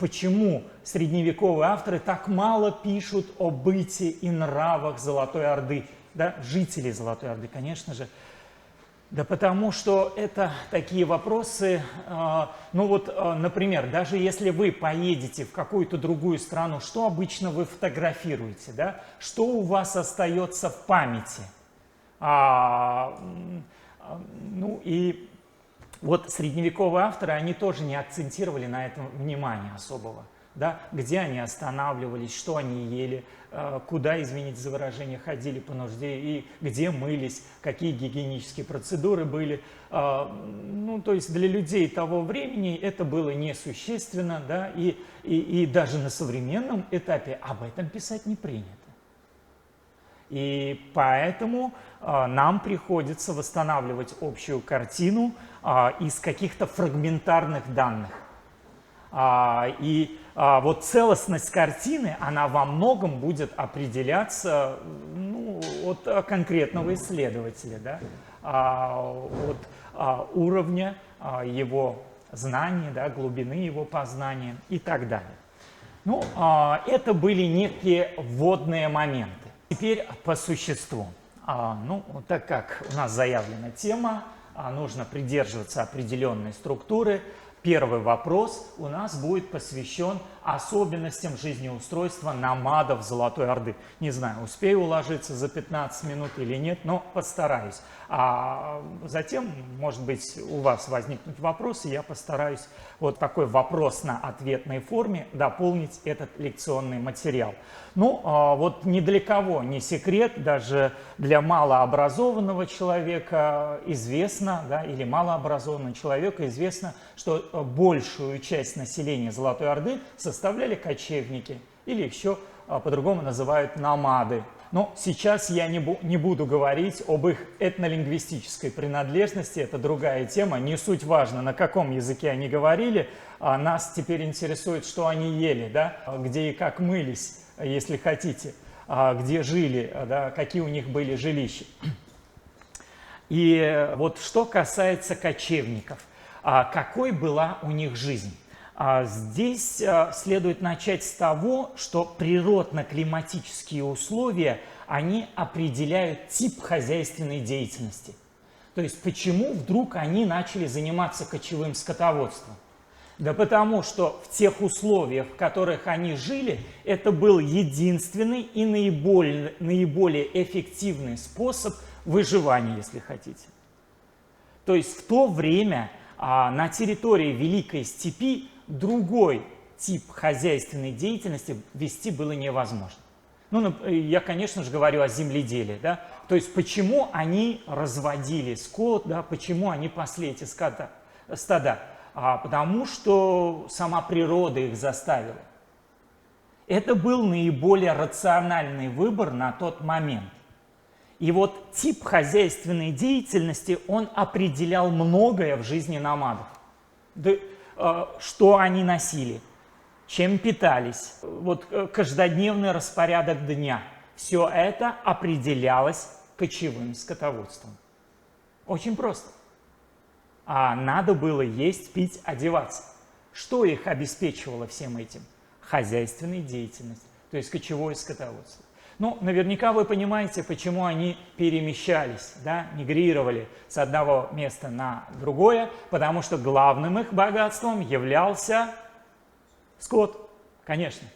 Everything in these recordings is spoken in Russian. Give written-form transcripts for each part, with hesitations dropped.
Почему средневековые авторы так мало пишут о быте и нравах Золотой Орды, да, жителей Золотой Орды, конечно же. Да потому что это такие вопросы, например, даже если вы поедете в какую-то другую страну, что обычно вы фотографируете, да? Что у вас остается в памяти? Вот средневековые авторы, они тоже не акцентировали на этом внимания особого. Да? Где они останавливались, что они ели, куда, извините за выражение, ходили по нужде, и где мылись, какие гигиенические процедуры были. То есть для людей того времени это было несущественно, да? И даже на современном этапе об этом писать не принято. И поэтому нам приходится восстанавливать общую картину из каких-то фрагментарных данных. Вот целостность картины, она во многом будет определяться от конкретного исследователя, да? От уровня его знаний, да, глубины его познания и так далее. Это были некие вводные моменты. Теперь по существу. Так как у нас заявлена тема, нужно придерживаться определенной структуры. Первый вопрос у нас будет посвящен особенностям жизнеустройства номадов Золотой Орды. Не знаю, успею уложиться за 15 минут или нет, но постараюсь. А затем, может быть, у вас возникнут вопросы, я постараюсь вот такой вопросно-ответной форме дополнить этот лекционный материал. Вот ни для кого не секрет, даже для малообразованного человека известно, да, или малообразованного человека известно, что большую часть населения Золотой Орды составляли кочевники, или еще по-другому называют номады. Но сейчас я не буду говорить об их этнолингвистической принадлежности, это другая тема, не суть важно, на каком языке они говорили, нас теперь интересует, что они ели, да? Где и как мылись, если хотите, где жили, да? Какие у них были жилища. И вот что касается кочевников, какой была у них жизнь? Здесь следует начать с того, что природно-климатические условия, они определяют тип хозяйственной деятельности. То есть почему вдруг они начали заниматься кочевым скотоводством? Да потому что в тех условиях, в которых они жили, это был единственный и наиболее эффективный способ выживания, если хотите. То есть в то время на территории Великой Степи другой тип хозяйственной деятельности вести было невозможно. Я, конечно же, говорю о земледелии. Да? То есть почему они разводили скот, да? Почему они пасли эти стада? Потому что сама природа их заставила. Это был наиболее рациональный выбор на тот момент. И вот тип хозяйственной деятельности, он определял многое в жизни номадов. Что они носили, чем питались, вот каждодневный распорядок дня. Все это определялось кочевым скотоводством. Очень просто. Надо было есть, пить, одеваться. Что их обеспечивало всем этим? Хозяйственная деятельность, то есть кочевое скотоводство. Наверняка вы понимаете, почему они перемещались, да, мигрировали с одного места на другое, потому что главным их богатством являлся скот, конечно.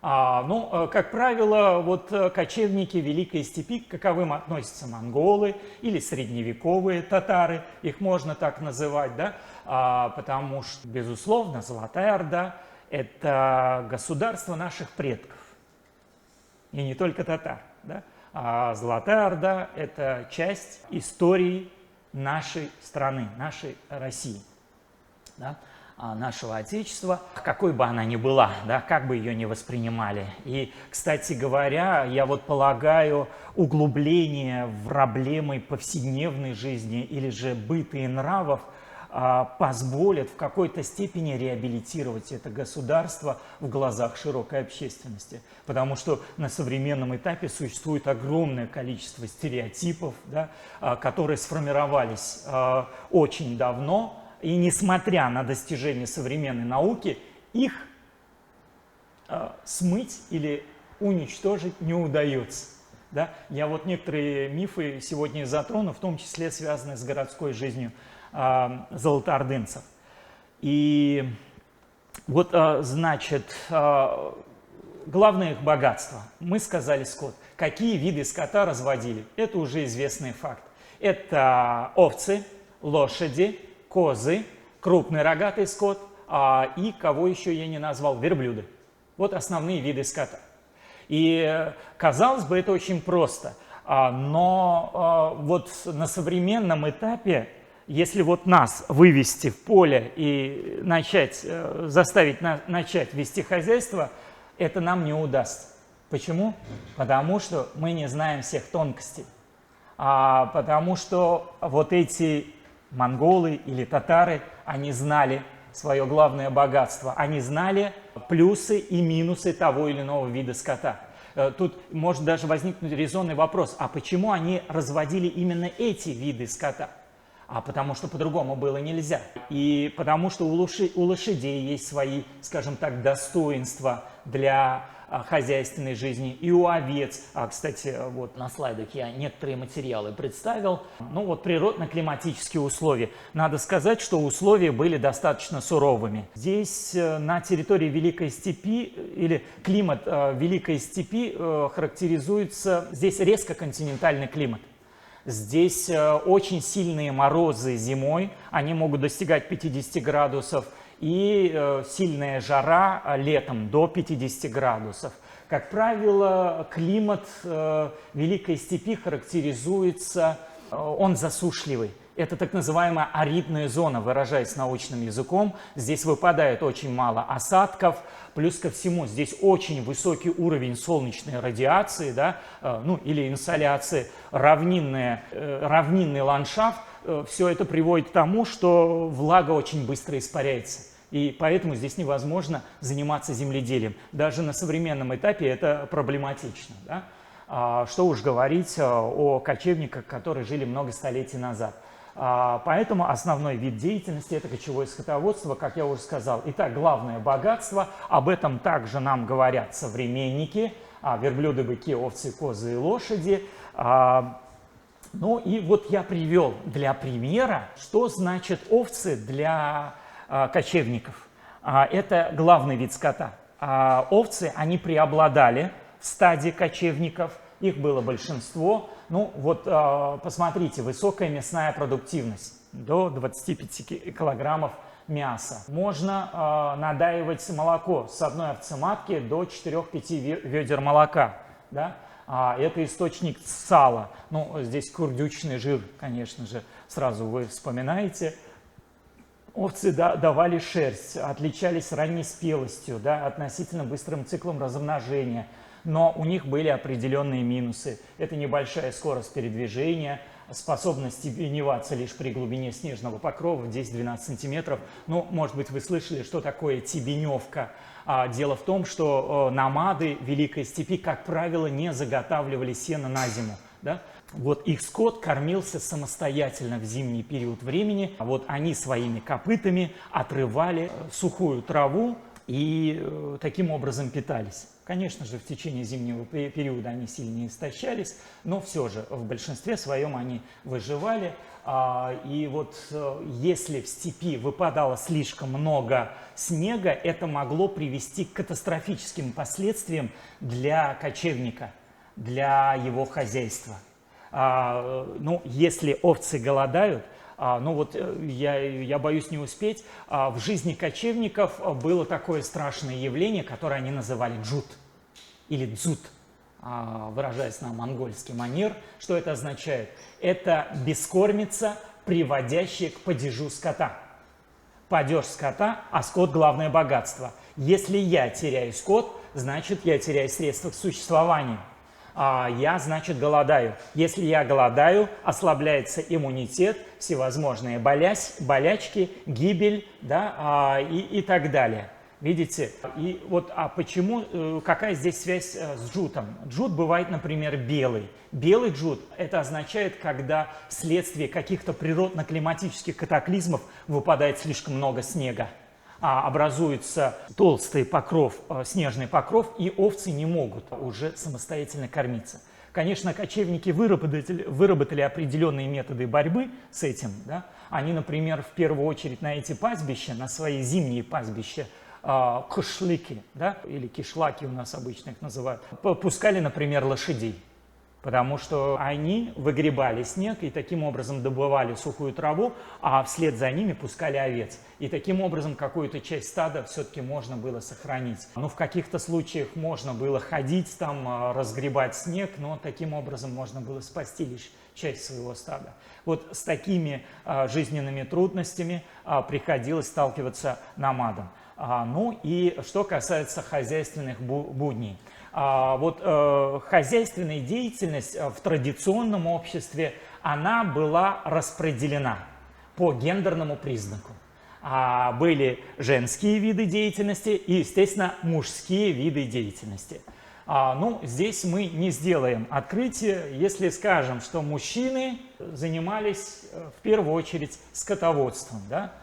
Как правило, вот кочевники Великой Степи, к каковым относятся монголы или средневековые татары, их можно так называть, да, потому что, безусловно, Золотая Орда – это государство наших предков. И не только татар. Да? Золотая Орда – это часть истории нашей страны, нашей России, да? Нашего Отечества, какой бы она ни была, да? Как бы ее ни воспринимали. И, кстати говоря, я вот полагаю, углубление в проблемы повседневной жизни или же быта и нравов позволят в какой-то степени реабилитировать это государство в глазах широкой общественности. Потому что на современном этапе существует огромное количество стереотипов, да, которые сформировались очень давно, и несмотря на достижения современной науки, их смыть или уничтожить не удается. Да? Я вот некоторые мифы сегодня затрону, в том числе связанные с городской жизнью золотоордынцев. И вот, значит, главное их богатство. Мы сказали скот. Какие виды скота разводили? Это уже известный факт. Это овцы, лошади, козы, крупный рогатый скот и, кого еще я не назвал, верблюды. Вот основные виды скота. И, казалось бы, это очень просто. Но вот на современном этапе, если вот нас вывести в поле и заставить начать вести хозяйство, это нам не удастся. Почему? Потому что мы не знаем всех тонкостей. Потому что вот эти монголы или татары, они знали свое главное богатство. Они знали плюсы и минусы того или иного вида скота. Тут может даже возникнуть резонный вопрос, а почему они разводили именно эти виды скота? Потому что по-другому было нельзя. И потому что у лошадей есть свои, скажем так, достоинства для хозяйственной жизни, и у овец. Кстати, вот на слайдах я некоторые материалы представил. Ну вот природно-климатические условия. Надо сказать, что условия были достаточно суровыми. Здесь на территории Великой Степи, или климат Великой Степи характеризуется, здесь резко континентальный климат. Здесь очень сильные морозы зимой, они могут достигать 50 градусов, и сильная жара летом до 50 градусов. Как правило, климат Великой Степи характеризуется, он засушливый. Это так называемая аридная зона, выражаясь научным языком. Здесь выпадает очень мало осадков. Плюс ко всему, здесь очень высокий уровень солнечной радиации, да, или инсоляции, равнинный ландшафт. Все это приводит к тому, что влага очень быстро испаряется. И поэтому здесь невозможно заниматься земледелием. Даже на современном этапе это проблематично. Да? Что уж говорить о кочевниках, которые жили много столетий назад. Поэтому основной вид деятельности – это кочевое скотоводство, как я уже сказал. Итак, главное богатство. Об этом также нам говорят современники. Верблюды, быки, овцы, козы и лошади. Ну и вот я привел для примера, что значит овцы для кочевников. Это главный вид скота. Овцы, они преобладали в стаде кочевников, их было большинство. Ну вот посмотрите, высокая мясная продуктивность, до 25 килограммов мяса. Можно надаивать молоко с одной овцематки до 4-5 ведер молока. Да? Это источник сала. Ну, здесь курдючный жир, конечно же, сразу вы вспоминаете. Овцы давали шерсть, отличались ранней спелостью, да, относительно быстрым циклом размножения. Но у них были определенные минусы. Это небольшая скорость передвижения, способность стебеневаться лишь при глубине снежного покрова 10-12 сантиметров. Ну, может быть, вы слышали, что такое тебеневка. Дело в том, что номады Великой Степи, как правило, не заготавливали сено на зиму. Да? Вот их скот кормился самостоятельно в зимний период времени. Вот они своими копытами отрывали сухую траву и таким образом питались. Конечно же, в течение зимнего периода они сильно истощались, но все же в большинстве своем они выживали. И вот если в степи выпадало слишком много снега, это могло привести к катастрофическим последствиям для кочевника, для его хозяйства. Ну, если овцы голодают, ну вот я боюсь не успеть, в жизни кочевников было такое страшное явление, которое они называли джут или дзут, выражаясь на монгольский манер. Что это означает? Это бескормица, приводящая к падежу скота. Падеж скота, а скот – главное богатство. Если я теряю скот, значит я теряю средства к существованию. Я, значит, голодаю. Если я голодаю, ослабляется иммунитет, всевозможные болячки, гибель, да, и так далее. Видите? И вот, почему, какая здесь связь с джутом? Джут бывает, например, белый. Белый джут – это означает, когда вследствие каких-то природно-климатических катаклизмов выпадает слишком много снега. образуется толстый покров, снежный покров, и овцы не могут уже самостоятельно кормиться. Конечно, кочевники выработали определенные методы борьбы с этим. Да? Они, например, в первую очередь на эти пастбища, на свои зимние пастбища, кышлыки, да? Или кишлаки у нас обычно их называют, пускали, например, лошадей. Потому что они выгребали снег и таким образом добывали сухую траву, а вслед за ними пускали овец. И таким образом какую-то часть стада все-таки можно было сохранить. Ну, в каких-то случаях можно было ходить там, разгребать снег, но таким образом можно было спасти лишь часть своего стада. Вот с такими жизненными трудностями приходилось сталкиваться номадам. Ну и что касается хозяйственных будней. Хозяйственная деятельность в традиционном обществе, она была распределена по гендерному признаку. Были женские виды деятельности и, естественно, мужские виды деятельности. Здесь мы не сделаем открытие, если скажем, что мужчины занимались в первую очередь скотоводством, да?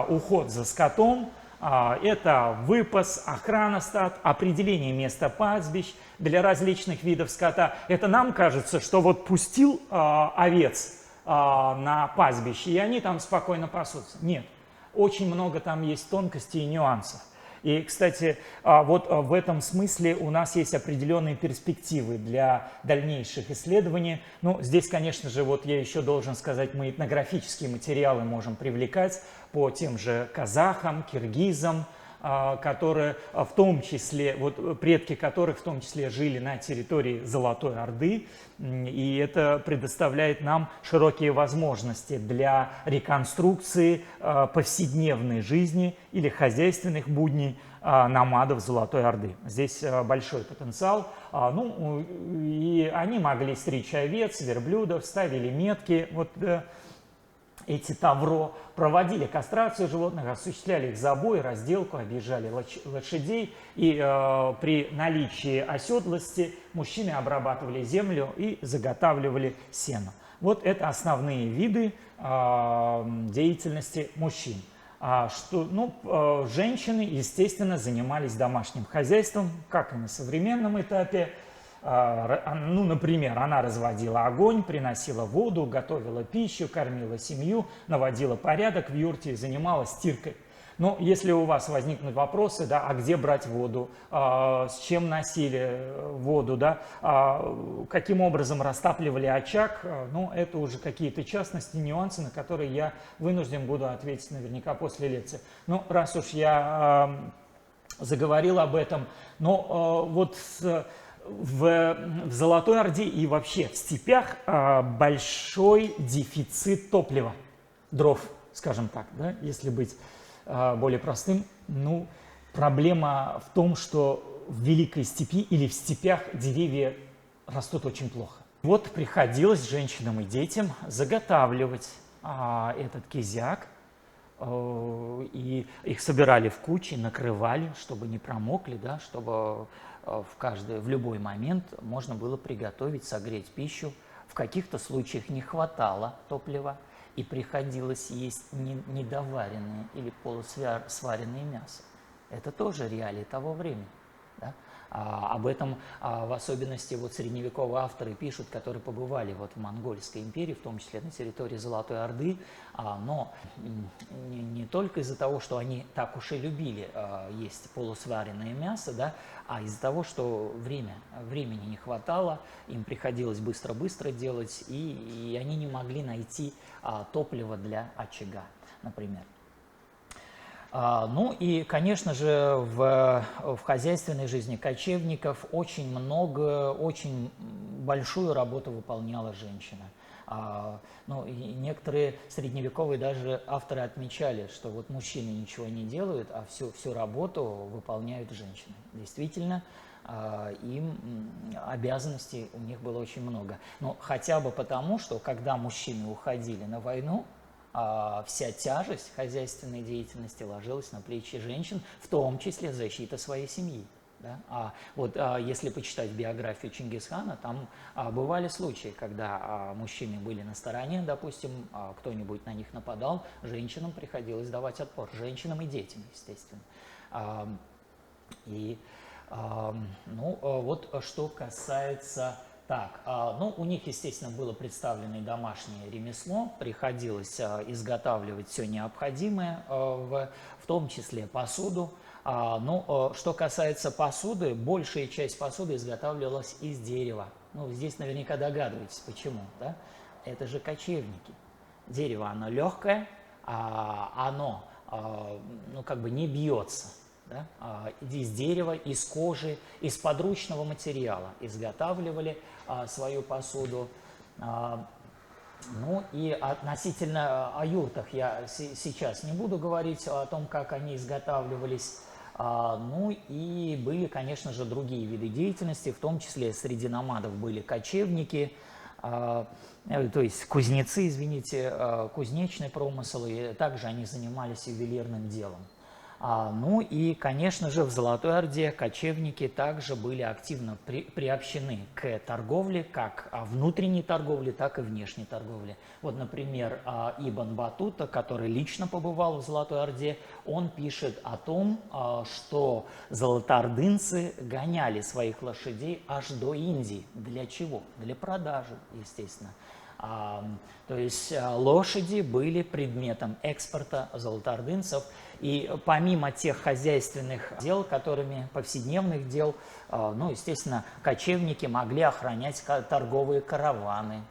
Уход за скотом. Это выпас, охрана стад, определение места пастбищ для различных видов скота. Это нам кажется, что вот пустил овец на пастбище, и они там спокойно пасутся. Нет, очень много там есть тонкостей и нюансов. И, кстати, вот в этом смысле у нас есть определенные перспективы для дальнейших исследований. Ну, здесь, конечно же, вот я еще должен сказать, мы этнографические материалы можем привлекать по тем же казахам, киргизам, которые в том числе, вот предки которых в том числе жили на территории Золотой Орды, и это предоставляет нам широкие возможности для реконструкции повседневной жизни или хозяйственных будней номадов Золотой Орды. Здесь большой потенциал. И они могли стричь овец, верблюдов, ставили метки. Вот эти тавро, проводили кастрацию животных, осуществляли их забой, разделку, объезжали лошадей. И при наличии оседлости мужчины обрабатывали землю и заготавливали сено. Вот это основные виды деятельности мужчин. Женщины, естественно, занимались домашним хозяйством, как и на современном этапе. Например, она разводила огонь, приносила воду, готовила пищу, кормила семью, наводила порядок в юрте и занималась стиркой. Но если у вас возникнут вопросы, да, а где брать воду, с чем носили воду, да, каким образом растапливали очаг, это уже какие-то частности, нюансы, на которые я вынужден буду ответить наверняка после лекции. Но раз уж я заговорил об этом, в Золотой Орде и вообще в степях большой дефицит топлива, дров, скажем так, да, если быть более простым. Проблема в том, что в Великой Степи или в степях деревья растут очень плохо. Вот приходилось женщинам и детям заготавливать этот кизяк, и их собирали в кучи, накрывали, чтобы не промокли, да, чтобы в любой момент можно было приготовить, согреть пищу. В каких-то случаях не хватало топлива, и приходилось есть недоваренное или полусваренное мясо. Это тоже реалии того времени. Да? Об этом в особенности средневековые авторы пишут, которые побывали в Монгольской империи, в том числе на территории Золотой Орды, но не только из-за того, что они так уж и любили есть полусваренное мясо, да, а из-за того, что времени не хватало, им приходилось быстро-быстро делать, и они не могли найти топливо для очага, например. И, конечно же, в хозяйственной жизни кочевников очень большую работу выполняла женщина. И некоторые средневековые даже авторы отмечали, что мужчины ничего не делают, а всю работу выполняют женщины. Действительно, им обязанностей у них было очень много. Но хотя бы потому, что когда мужчины уходили на войну, вся тяжесть хозяйственной деятельности ложилась на плечи женщин, в том числе защита своей семьи. Да? Если почитать биографию Чингисхана, там бывали случаи, когда мужчины были на стороне, допустим, кто-нибудь на них нападал, женщинам приходилось давать отпор, женщинам и детям, естественно. Что касается... у них, естественно, было представлено и домашнее ремесло, приходилось изготавливать все необходимое, в том числе посуду. Что касается посуды, большая часть посуды изготавливалась из дерева. Здесь наверняка догадываетесь, почему, да? Это же кочевники. Дерево, оно легкое, оно, не бьется. Да? Из дерева, из кожи, из подручного материала изготавливали свою посуду. Относительно о юртах я сейчас не буду говорить о том, как они изготавливались. И были, конечно же, другие виды деятельности, в том числе среди номадов были кочевники, то есть кузнецы, кузнечный промысел, и также они занимались ювелирным делом. Конечно же, в Золотой Орде кочевники также были активно приобщены к торговле, как внутренней торговле, так и внешней торговле. Например, Ибн Батута, который лично побывал в Золотой Орде, он пишет о том, что золотоордынцы гоняли своих лошадей аж до Индии. Для чего? Для продажи, естественно. То есть лошади были предметом экспорта золотоордынцев. И помимо тех хозяйственных дел, повседневных дел, естественно, кочевники могли охранять торговые караваны,